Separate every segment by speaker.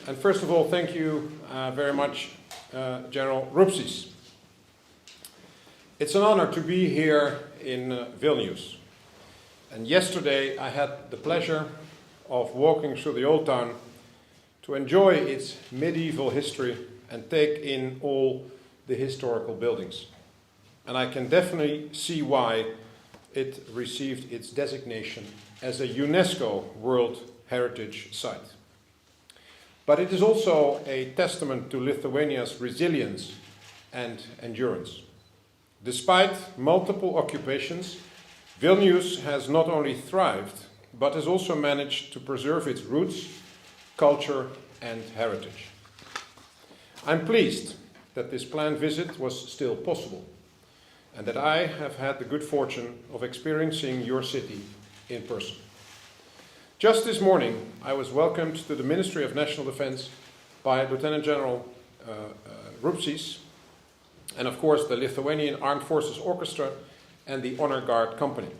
Speaker 1: And first of all, thank you very much, General Rupšys. It's an honor to be here in Vilnius. And yesterday I had the pleasure of walking through the old town to enjoy its medieval history and take in all the historical buildings. And I can definitely see why it received its designation as a UNESCO World Heritage Site. But it is also a testament to Lithuania's resilience and endurance. Despite multiple occupations, Vilnius has not only thrived, but has also managed to preserve its roots, culture, and heritage. I'm pleased that this planned visit was still possible, and that I have had the good fortune of experiencing your city in person. Just this morning, I was welcomed to the Ministry of National Defense by Lieutenant General Rupšys, and of course the Lithuanian Armed Forces Orchestra and the Honor Guard Company.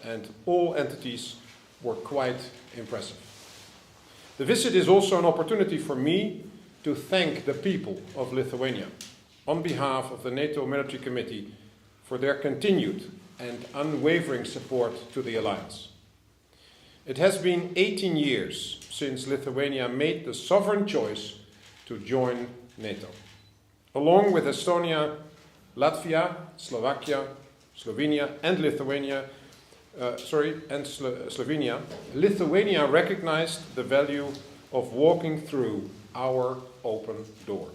Speaker 1: And all entities were quite impressive. The visit is also an opportunity for me to thank the people of Lithuania on behalf of the NATO Military Committee for their continued and unwavering support to the alliance. It has been 18 years since Lithuania made the sovereign choice to join NATO. Along with Estonia, Latvia, Slovakia, Slovenia, and Slovenia, Lithuania recognized the value of walking through our open door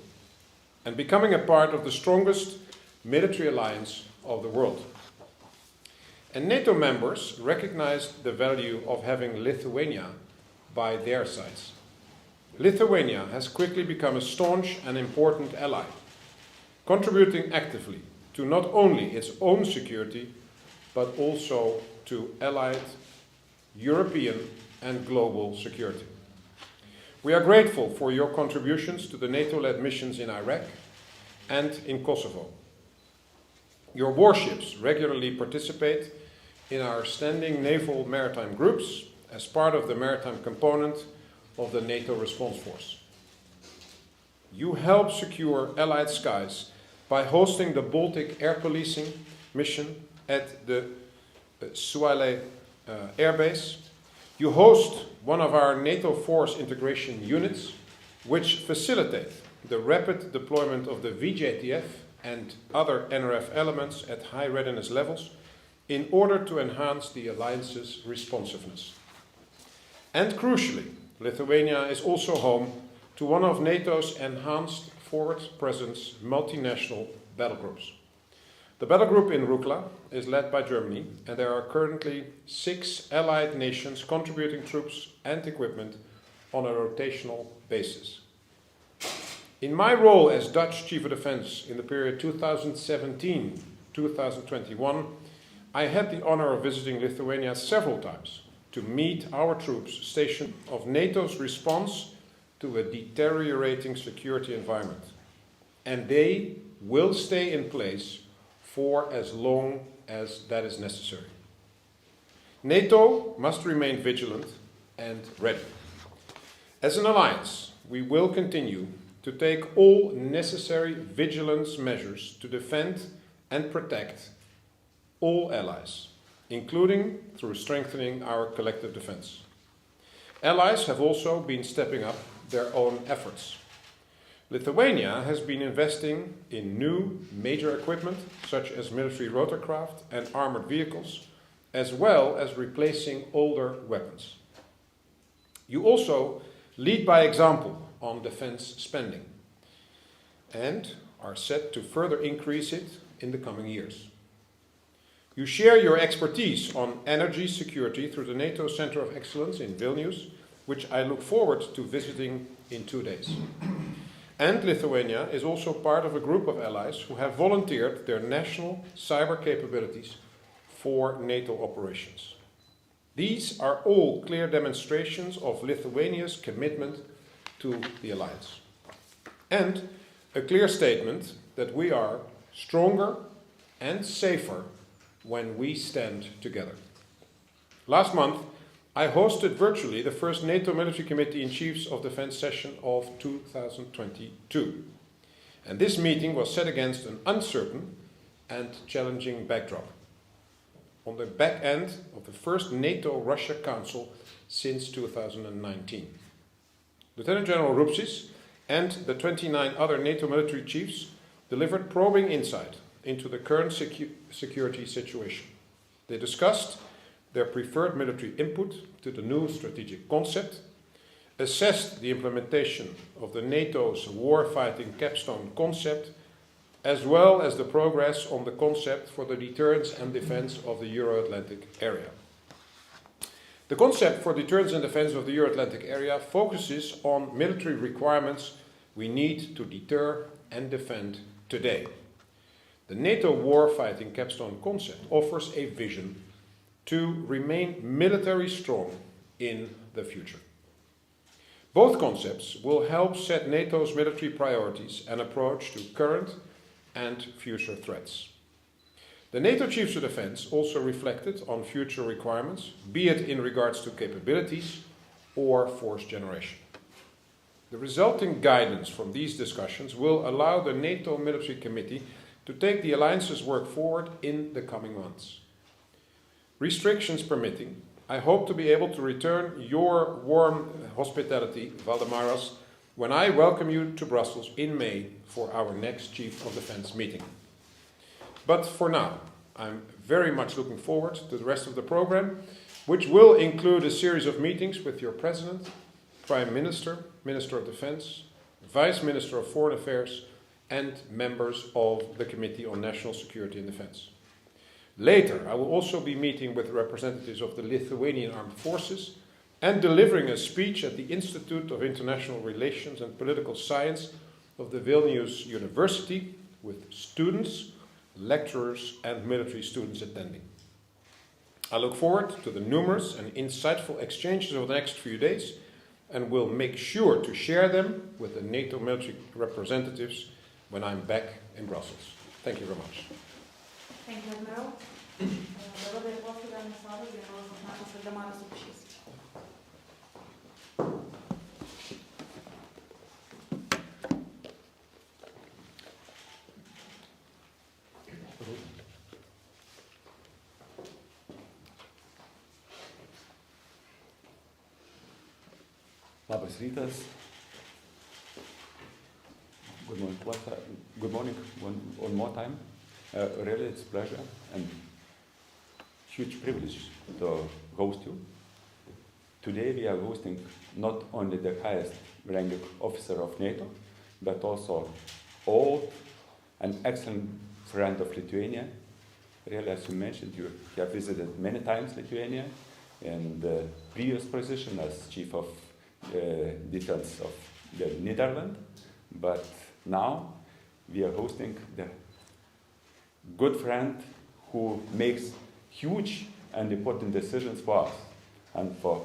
Speaker 1: and becoming a part of the strongest military alliance of the world. And NATO members recognized the value of having Lithuania by their sides. Lithuania has quickly become a staunch and important ally, contributing actively to not only its own security, but also to allied European and global security. We are grateful for your contributions to the NATO-led missions in Iraq and in Kosovo. Your warships regularly participate in our standing naval maritime groups as part of the maritime component of the NATO Response Force. You help secure Allied skies by hosting the Baltic air policing mission at the Suale Air Base. You host one of our NATO force integration units, which facilitate the rapid deployment of the VJTF and other NRF elements at high readiness levels in order to enhance the alliance's responsiveness. And crucially, Lithuania is also home to one of NATO's enhanced forward presence multinational battle groups. The battle group in Rukla is led by Germany, and there are currently 6 allied nations contributing troops and equipment on a rotational basis. In my role as Dutch Chief of Defense in the period 2017-2021, I had the honor of visiting Lithuania several times to meet our troops stationed of NATO's response to a deteriorating security environment. And they will stay in place for as long as that is necessary. NATO must remain vigilant and ready. As an alliance, we will continue to take all necessary vigilance measures to defend and protect all allies, including through strengthening our collective defense. Allies have also been stepping up their own efforts. Lithuania has been investing in new major equipment, such as military rotorcraft and armored vehicles, as well as replacing older weapons. You also lead by example on defense spending and are set to further increase it in the coming years. You share your expertise on energy security through the NATO Center of Excellence in Vilnius, which I look forward to visiting in 2 days. And Lithuania is also part of a group of allies who have volunteered their national cyber capabilities for NATO operations. These are all clear demonstrations of Lithuania's commitment to the alliance, and a clear statement that we are stronger and safer when we stand together. Last month, I hosted virtually the first NATO Military Committee in Chiefs of Defense session of 2022. And this meeting was set against an uncertain and challenging backdrop, on the back end of the first NATO-Russia Council since 2019. Lieutenant General Rupšys and the 29 other NATO military chiefs delivered probing insight into the current security situation. They discussed their preferred military input to the new strategic concept, assessed the implementation of the NATO's war-fighting capstone concept, as well as the progress on the concept for the deterrence and defense of the Euro-Atlantic area. The concept for deterrence and defense of the Euro-Atlantic area focuses on military requirements we need to deter and defend today. The NATO war-fighting capstone concept offers a vision to remain military strong in the future. Both concepts will help set NATO's military priorities and approach to current and future threats. The NATO Chiefs of Defense also reflected on future requirements, be it in regards to capabilities or force generation. The resulting guidance from these discussions will allow the NATO Military Committee to take the alliance's work forward in the coming months. Restrictions permitting, I hope to be able to return your warm hospitality, Valdemaras, when I welcome you to Brussels in May for our next Chief of Defense meeting. But for now, I'm very much looking forward to the rest of the program, which will include a series of meetings with your President, Prime Minister, Minister of Defense, Vice Minister of Foreign Affairs, and members of the Committee on National Security and Defense. Later, I will also be meeting with representatives of the Lithuanian Armed Forces and delivering a speech at the Institute of International Relations and Political Science of the Vilnius University with students, lecturers, and military students attending. I look forward to the numerous and insightful exchanges over the next few days and will make sure to share them with the NATO military representatives when I'm back in Brussels. Thank you very much.
Speaker 2: Thank you, Admiral. Dabar Lietuvos kariuomenės vadas generolas Valdemaras Rupšys.
Speaker 3: Labas rytas. Good morning one more time. Really, it's a pleasure and huge privilege to host you. Today we are hosting not only the highest ranking officer of NATO, but also old and excellent friend of Lithuania. Really, as you mentioned, you have visited many times Lithuania in the previous position as Chief of Defense of the Netherlands, but now we are hosting the good friend who makes huge and important decisions for us and for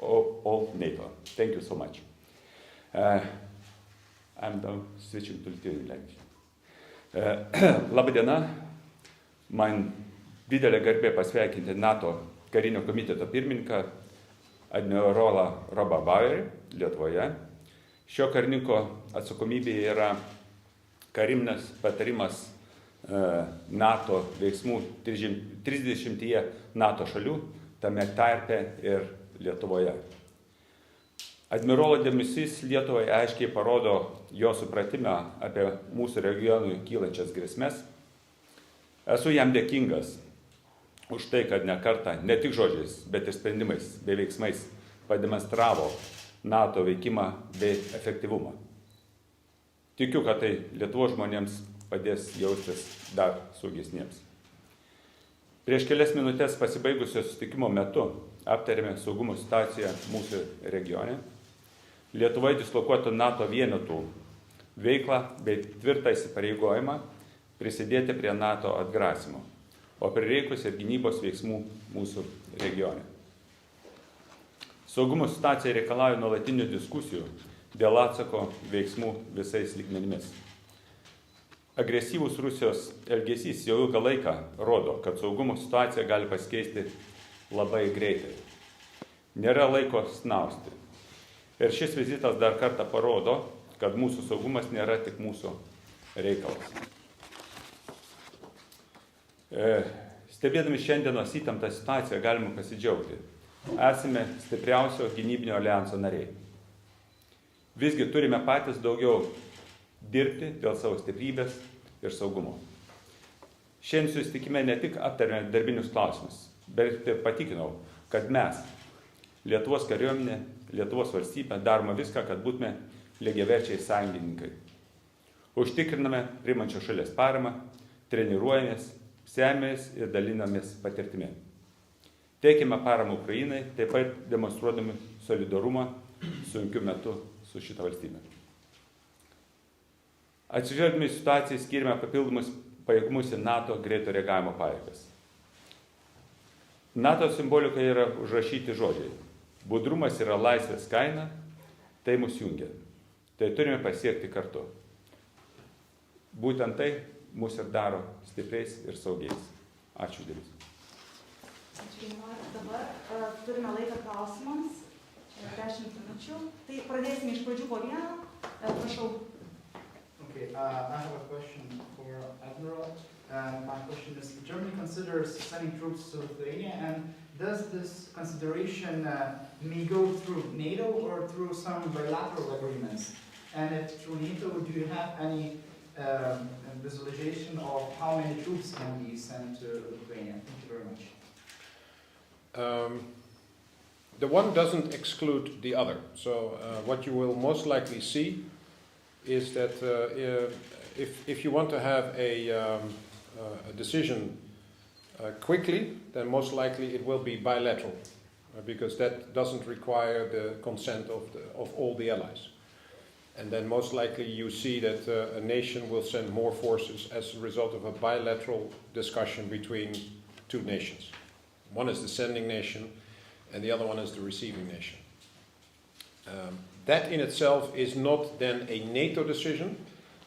Speaker 3: all NATO. Thank you so much. I'm now switching to Lithuanian language. Labą dieną. Man didelė garbė pasveikinti NATO karinio komiteto pirmininką admirolą Robą Bauerį Lietuvoje. Šio karininko atsakomybė yra karinis patarimas NATO veiksmų 30 NATO šalių, tame tarpe ir Lietuvoje. Admirolo dėmesys Lietuvai aiškiai parodo jo supratimą apie mūsų regionui kylančias grėsmes. Esu jam dėkingas už tai, kad ne kartą, ne tik žodžiais, bet ir sprendimais bei veiksmais pademonstravo NATO veikimą bei efektyvumą. Tikiu, kad tai Lietuvos žmonėms padės jaustis dar saugesniems. Prieš kelias minutės pasibaigusio susitikimo metu aptarėme saugumo situaciją mūsų regione, Lietuvoje dislokuotų NATO vienetų veiklą bei tvirtą įsipareigojimą prisidėti prie NATO atgrasymo, o prireikus ir gynybos veiksmų mūsų regione. Saugumo situacija reikalauja nuolatinių diskusijų dėl atsako veiksmų visais lygmenimis. Agresyvus Rusijos elgesys jau ilgą laiką rodo, kad saugumo situacija gali pasikeisti labai greitai. Nėra laiko snausti. Ir šis vizitas dar kartą parodo, kad mūsų saugumas nėra tik mūsų reikalas. Stebėdami šiandienos įtemptą situaciją galime pasidžiaugti. Esame stipriausio gynybinio alijanso nariai. Visgi turime patys daugiau dirbti dėl savo stiprybės ir saugumo. Šiandien susitikime ne tik aptarėme darbinius klausimus, bet ir patikinau, kad mes, Lietuvos kariuomenė, Lietuvos valstybė, darome viską, kad būtume lygiaverčiai sąjungininkai. Užtikriname priimančios šalies paramą, treniruojamės, semės ir dalinamės patirtimi. Teikime paramą Ukrainai, taip pat demonstruodami solidarumą sunkiu metu su šita valstybė. Atsižvelgdami į situaciją skiriame papildomus pajėgumus į NATO greito reagavimo pajėgas. NATO simbolika yra užrašyti žodžiai. Budrumas yra laisvės kaina, tai mus jungia. Tai turime pasiekti kartu. Būtent tai mus ir daro stipriais ir saugiais. Ačiū dėmesį.
Speaker 2: Ačiū. Dabar turime laiką klausimams. 10 minučių. Tai pradėsime iš pradžių po vieną. Prašau.
Speaker 4: Okay, I have a question for Admiral. My question is, Germany considers sending troops to Lithuania, and does this consideration may go through NATO or through some bilateral agreements? And if through NATO, do you have any visualization of how many troops can be sent to Lithuania? Thank you very much.
Speaker 1: The one doesn't exclude the other. So what you will most likely see is that if you want to have a decision quickly, then most likely it will be bilateral, because that doesn't require the consent of all the allies. And then most likely you see that a nation will send more forces as a result of a bilateral discussion between two nations. One is the sending nation, and the other one is the receiving nation. That in itself is not then a NATO decision,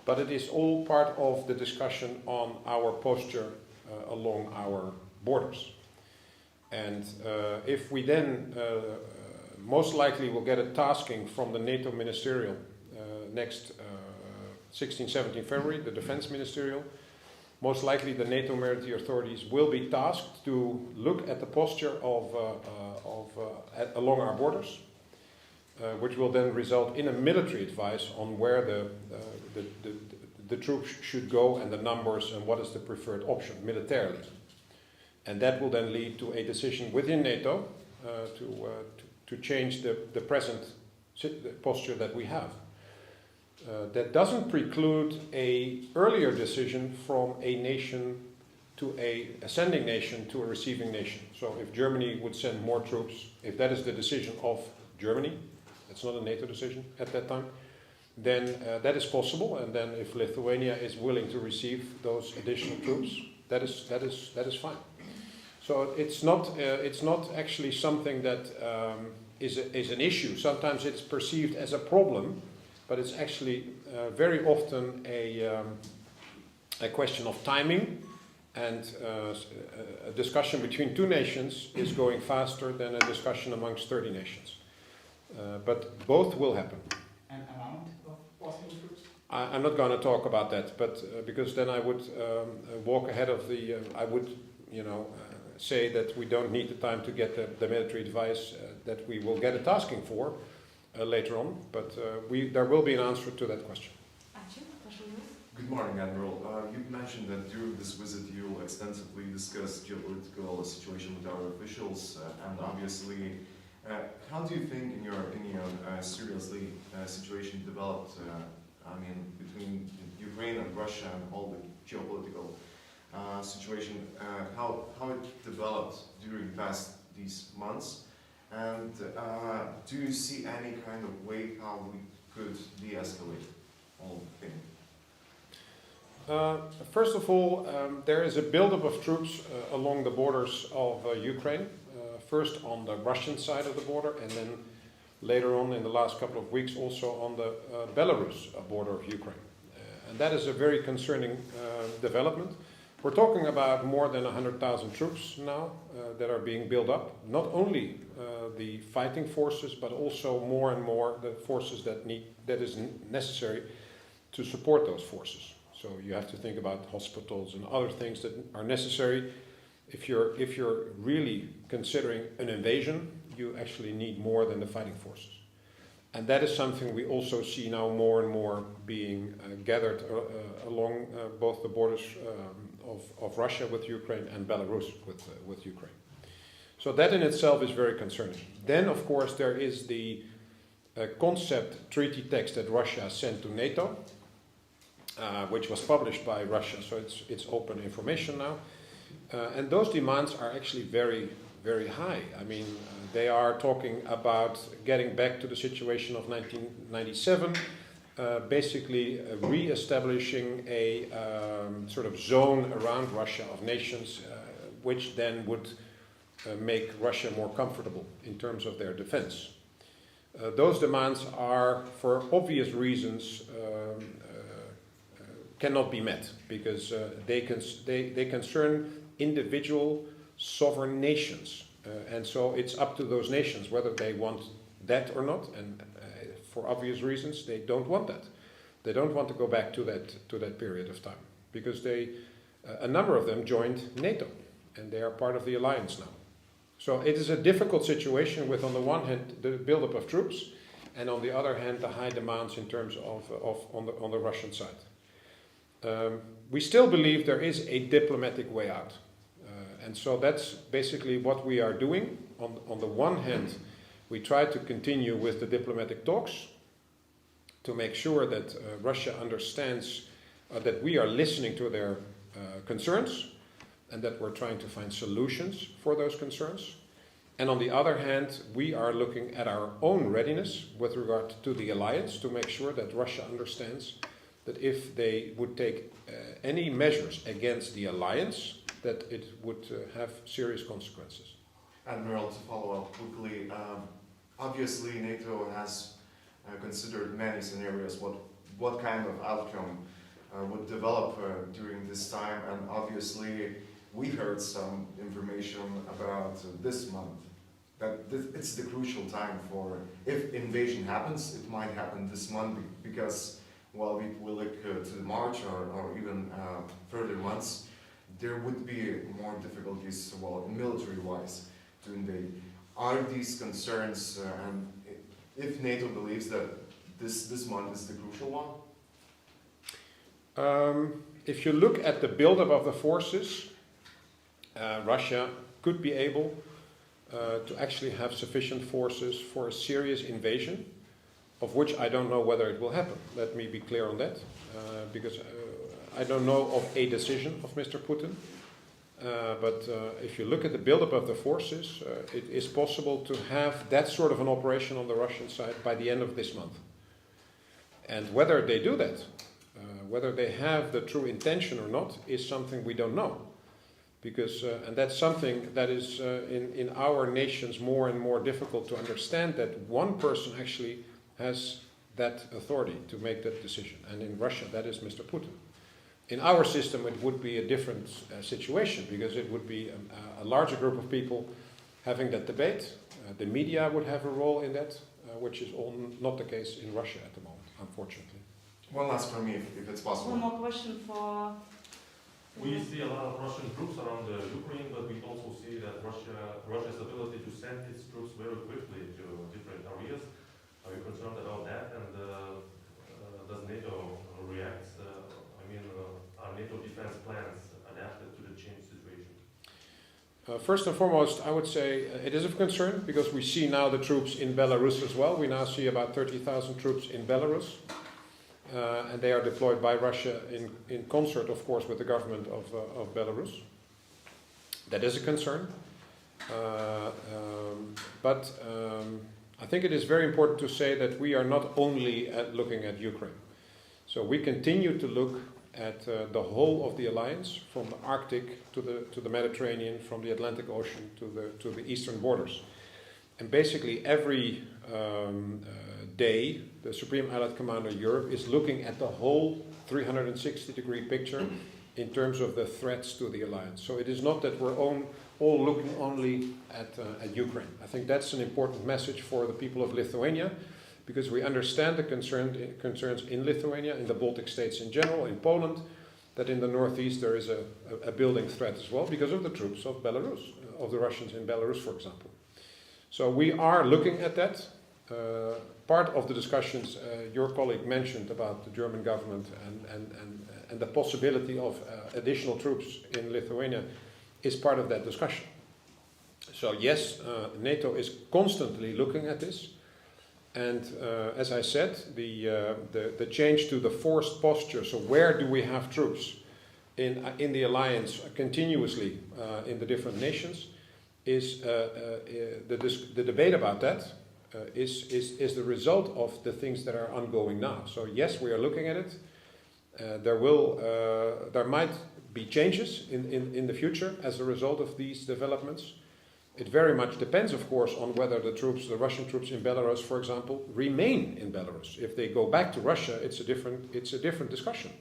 Speaker 1: but it is all part of the discussion on our posture along our borders. And if we then most likely will get a tasking from the NATO ministerial next 16-17 February, the defense ministerial, most likely the NATO military authorities will be tasked to look at the posture along our borders, which will then result in a military advice on where the troops should go and the numbers and what is the preferred option militarily. And that will then lead to a decision within NATO to change the present posture that we have. That doesn't preclude an earlier decision from a nation to a sending nation to a receiving nation. So if Germany would send more troops, if that is the decision of Germany, it's not a NATO decision at that time, then that is possible. And then if Lithuania is willing to receive those additional troops, that is fine. So it's not actually something that is an issue. Sometimes it's perceived as a problem, but it's actually very often a question of timing, and a discussion between two nations is going faster than a discussion amongst 30 nations. But both will happen.
Speaker 4: An amount of possible troops?
Speaker 1: I'm not going to talk about that, but because then I would walk ahead of the. I would, say that we don't need the time to get the military advice that we will get a tasking for later on. But there will be an answer to that question.
Speaker 5: Good morning, Admiral. You mentioned that during this visit you will extensively discuss geopolitical situation with our officials, and obviously, how do you think, in your opinion, seriously situation developed? Between Ukraine and Russia and all the geopolitical situation, how it developed during these months, and do you see any kind of way how we could de-escalate all the things?
Speaker 1: First of all, there is a buildup of troops along the borders of Ukraine, first on the Russian side of the border, and then later on in the last couple of weeks also on the Belarus border of Ukraine. And that is a very concerning development, We're talking about more than 100,000 troops now that are being built up. Not only the fighting forces, but also more and more the forces that is necessary to support those forces. So you have to think about hospitals and other things that are necessary. If you're really considering an invasion, you actually need more than the fighting forces. And that is something we also see now more and more being gathered along both the borders of Russia with Ukraine and Belarus with Ukraine. So that in itself is very concerning. Then, of course, there is the concept treaty text that Russia sent to NATO, which was published by Russia, so it's open information now. And those demands are actually very, very high. I mean, they are talking about getting back to the situation of 1997, basically re-establishing a sort of zone around Russia of nations, which then would make Russia more comfortable in terms of their defense. Those demands are, for obvious reasons, cannot be met, because they concern individual sovereign nations. And so it's up to those nations whether they want that or not, and for obvious reasons they don't want that. They don't want to go back to that period of time, because a number of them joined NATO, and they are part of the alliance now. So it is a difficult situation with, on the one hand, the buildup of troops, and on the other hand, the high demands in terms of on the Russian side. We still believe there is a diplomatic way out. And so that's basically what we are doing. On the one hand, we try to continue with the diplomatic talks to make sure that Russia understands that we are listening to their concerns and that we're trying to find solutions for those concerns. And on the other hand, we are looking at our own readiness with regard to the alliance to make sure that Russia understands that if they would take any measures against the alliance, that it would have serious consequences.
Speaker 5: Admiral, to follow up quickly, obviously NATO has considered many scenarios what kind of outcome would develop during this time, and obviously we heard some information about this month, that it's the crucial time for, if invasion happens, it might happen this month, because while we look to March or even further months, there would be more difficulties, well, military-wise, to invade. Are these concerns, and if NATO believes that this month is the crucial one?
Speaker 1: If you look at the buildup of the forces, Russia could be able to actually have sufficient forces for a serious invasion, of which I don't know whether it will happen. Let me be clear on that, because I don't know of a decision of Mr. Putin. But if you look at the buildup of the forces, it is possible to have that sort of an operation on the Russian side by the end of this month. And whether they do that, whether they have the true intention or not, is something we don't know. Because, and that's something that is in our nations more and more difficult to understand, that one person actually has that authority to make that decision. And in Russia, that is Mr. Putin. In our system, it would be a different situation, because it would be a larger group of people having that debate. The media would have a role in that, which is not the case in Russia at the moment, unfortunately.
Speaker 5: One last from me, if it's possible.
Speaker 2: One more question for...
Speaker 6: We see a lot of Russian troops around Ukraine, but we also see that Russia's ability to send its troops very quickly to different areas. Are you concerned about that? And does NATO react? Are NATO defense plans adapted to the changed situation?
Speaker 1: First and foremost, I would say it is of concern, because we see now the troops in Belarus as well. We now see about 30,000 troops in Belarus. And they are deployed by Russia in concert, of course, with the government of Belarus. That is a concern. But I think it is very important to say that we are not only looking at Ukraine. So we continue to look at the whole of the alliance, from the Arctic to the Mediterranean, from the Atlantic Ocean to the eastern borders. And basically every day, the Supreme Allied Commander Europe is looking at the whole 360-degree picture in terms of the threats to the alliance. So it is not that we're all looking only at Ukraine. I think that's an important message for the people of Lithuania, because we understand the concerns in Lithuania, in the Baltic states in general, in Poland, that in the northeast there is a building threat as well because of the troops of Belarus, of the Russians in Belarus, for example. So we are looking at that. Part of the discussions your colleague mentioned about the German government and the possibility of additional troops in Lithuania is part of that discussion. So yes, NATO is constantly looking at this. And as I said, the change to the forced posture, so where do we have troops in the alliance continuously in the different nations, is the debate about that is the result of the things that are ongoing now. So yes, we are looking at it. There might be changes in the future as a result of these developments. It very much depends, of course, on whether the Russian troops in Belarus, for example, remain in Belarus. If they go back to Russia, it's a different discussion.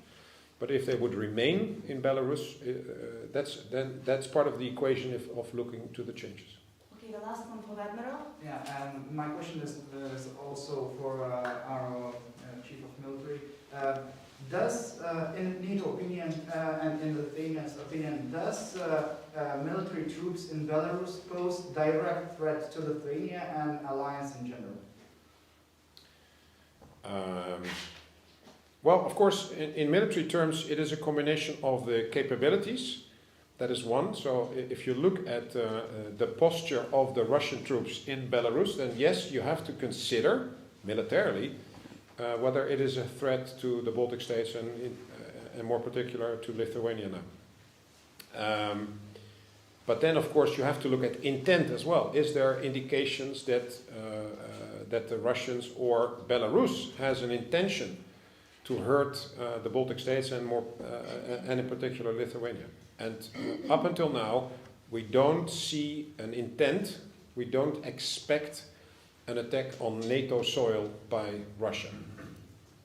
Speaker 1: But if they would remain in Belarus, that's part of the equation of looking to the changes.
Speaker 2: Okay, the last one for Admiral.
Speaker 4: Yeah, and my question is also for our Chief of Military. Does, in NATO opinion and in Lithuania's opinion, does military troops in Belarus pose direct threat to Lithuania and alliance in general?
Speaker 1: Well, of course, in military terms, it is a combination of the capabilities. That is one. So if you look at the posture of the Russian troops in Belarus, then yes, you have to consider militarily whether it is a threat to the Baltic states and more particular to Lithuania now. But then, of course, you have to look at intent as well. Is there indications that the Russians or Belarus has an intention to hurt the Baltic states and in particular Lithuania? And up until now, we don't see an intent. We don't expect an attack on NATO soil by Russia,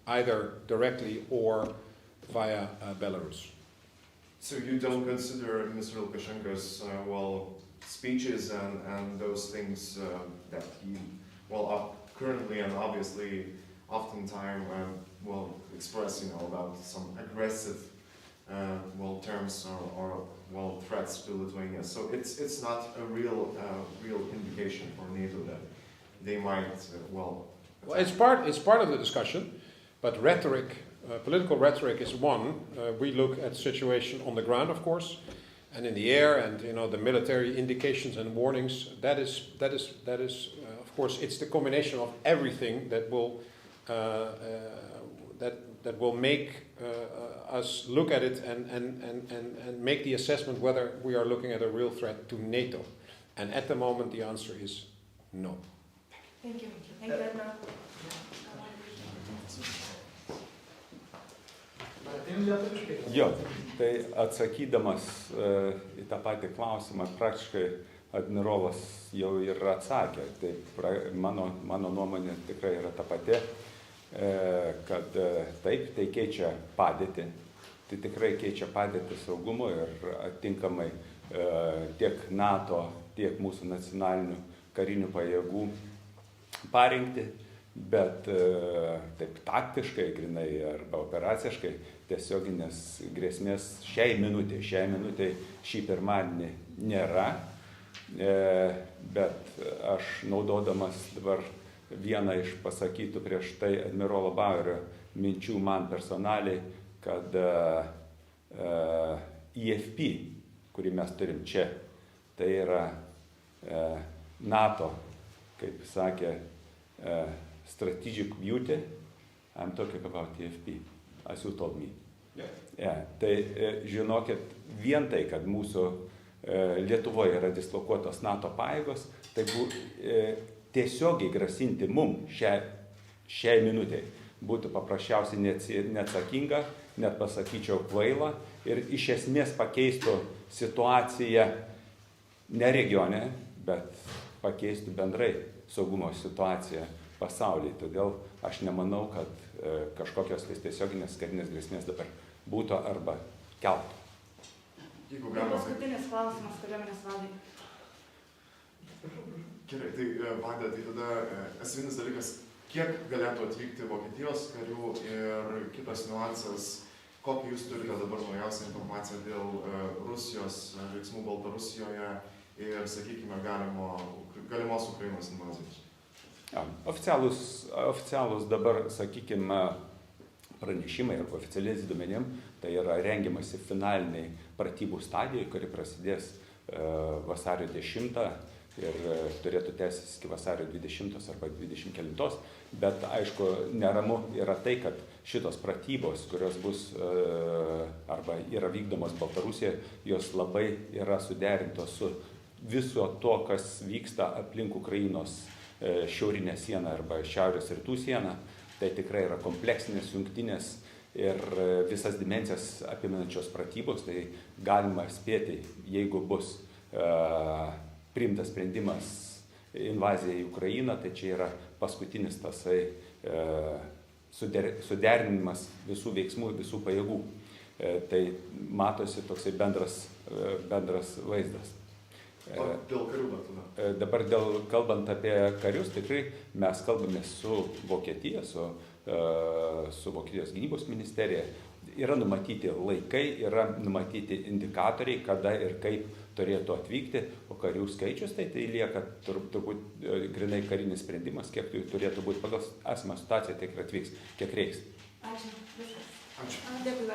Speaker 1: either directly or via Belarus.
Speaker 5: So you don't consider Mr. Lukashenko's speeches and those things that he currently and obviously oftentimes express about some aggressive terms or threats to Lithuania. So it's not a real indication for NATO that they might
Speaker 1: Well, it's part of the discussion, but rhetoric, political rhetoric is one. We look at the situation on the ground, of course, and in the air, and the military indications and warnings. That is of course, it's the combination of everything that will that will make us look at it and make the assessment whether we are looking at a real threat to NATO. And at the moment, the answer is no.
Speaker 2: Thank you. Thank you, Admiral.
Speaker 3: Jo, tai atsakydamas į tą patį klausimą, praktiškai admirolas jau ir atsakė. Tai mano nuomonė tikrai yra ta pati, kad taip, tai keičia padėtį, tai tikrai keičia padėtį saugumo ir atitinkamai tiek NATO, tiek mūsų nacionalinių karinių pajėgų parengti, bet taip taktiškai, grinai arba operaciškai tiesioginės grėsmės šiai minutė, šį pirmadienį nėra, bet aš naudodamas dabar vieną iš pasakytų prieš tai admirolo Bauerio minčių man personaliai, kad IFP, kurį mes turim čia, tai yra NATO, kaip sakė, strategic beauty. I'm talking about IFP, as you told me. Yeah. Tai žinokit, vien tai, kad mūsų Lietuvoje yra dislokuotos NATO pajėgos, tai tiesiogiai grasinti mum šiai minutei būtų paprasčiausiai neatsakinga, net pasakyčiau kvaila ir iš esmės pakeistų situaciją ne regione, bet pakeistų bendrai saugumo situaciją pasaulyje. Todėl aš nemanau, kad kažkokios tiesioginės karinės grėsmės dabar būtų arba keltų.
Speaker 5: Jeigu
Speaker 2: Ir
Speaker 5: galima.
Speaker 2: paskutinis klausimas kariuomenės vadui.
Speaker 5: Gerai, tai Vade, tai tada esminis dalykas, kiek galėtų atvykti Vokietijos karių ir kitas niuansas, kokią jūs turite dabar naujausią informaciją dėl Rusijos veiksmų Baltarusijoje ir, sakykime, galimos Ukrainos invazijos?
Speaker 3: Ja, oficialūs dabar, sakykime, pranešimai arba oficialiais duomenim, tai yra rengiamasi finaliniai pratybų stadijai, kuri prasidės vasario 10 ir turėtų tęsis iki vasario 20 arba 29, bet aišku, neramu yra tai, kad šitos pratybos, kurios bus arba yra vykdomos Baltarusijoje, jos labai yra suderintos su viso to, kas vyksta aplink Ukrainos šiaurinę sieną arba šiaurės rytų sieną. Tai tikrai yra kompleksinės, jungtinės ir visas dimensijas apimančios pratybos, tai galima spėti, jeigu bus priimtas sprendimas invazija į Ukrainą, tai čia yra paskutinis tasai suderinimas visų veiksmų, visų pajėgų. Tai matosi toksai bendras vaizdas.
Speaker 5: Dėl karių dar tada?
Speaker 3: Dabar kalbant apie karius, tikrai mes kalbame su Vokietija, su Vokietijos gynybos ministerija. Yra numatyti laikai, yra numatyti indikatoriai, kada ir kaip turėtų atvykti, o karių skaičius, tai lieka turbūt grinai karinis sprendimas, kiek turėtų būti pagal esamą situaciją, tiek ir atvyks, kiek reiks.
Speaker 2: Ačiū. Viskas.
Speaker 5: Ačiū.
Speaker 2: Dėkui.